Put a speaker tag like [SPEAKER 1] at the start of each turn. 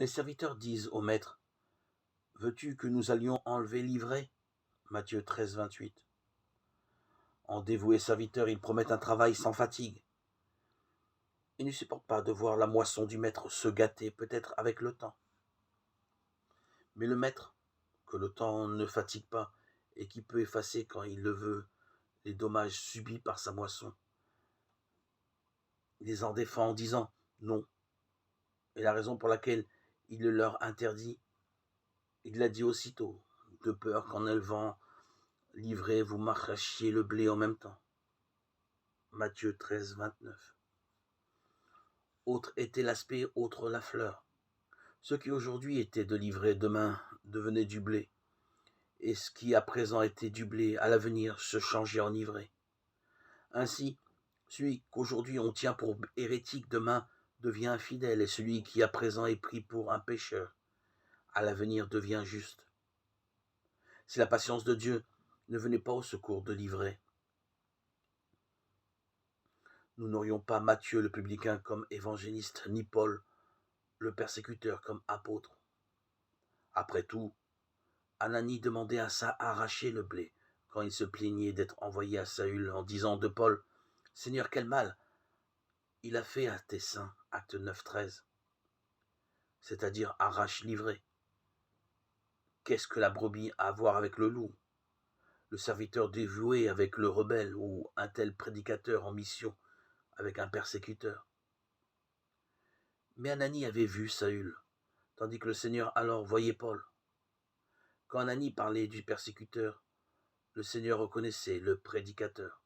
[SPEAKER 1] Les serviteurs disent au maître: Veux-tu que nous allions enlever l'ivraie? Matthieu 13, 28. En dévoués serviteurs, ils promettent un travail sans fatigue. Ils ne supportent pas de voir la moisson du maître se gâter, peut-être avec le temps. Mais le maître, que le temps ne fatigue pas et qui peut effacer quand il le veut les dommages subis par sa moisson, les en défend en disant non. Et la raison pour laquelle il le leur interdit, il l'a dit aussitôt, de peur qu'en élevant l'ivraie vous m'arrachiez le blé en même temps. Matthieu 13, 29. Autre était l'aspect, autre la fleur. Ce qui aujourd'hui était de l'ivraie, demain devenait du blé. Et ce qui à présent était du blé, à l'avenir se changeait en ivraie. Ainsi, celui qu'aujourd'hui on tient pour hérétique, demain devient infidèle, et celui qui à présent est pris pour un pécheur, à l'avenir devient juste. Si la patience de Dieu ne venait pas au secours de l'ivraie, nous n'aurions pas Matthieu le publicain comme évangéliste, ni Paul le persécuteur comme apôtre. Après tout, Ananie demandait à ça arracher le blé quand il se plaignait d'être envoyé à Saül en disant de Paul: Seigneur, quel mal il a fait à tes saints, acte 9, 13. C'est-à-dire arrache l'ivraie. Qu'est-ce que la brebis a à voir avec le loup? Le serviteur dévoué avec le rebelle, ou un tel prédicateur en mission avec un persécuteur? Mais Ananie avait vu Saül, tandis que le Seigneur alors voyait Paul. Quand Ananie parlait du persécuteur, le Seigneur reconnaissait le prédicateur.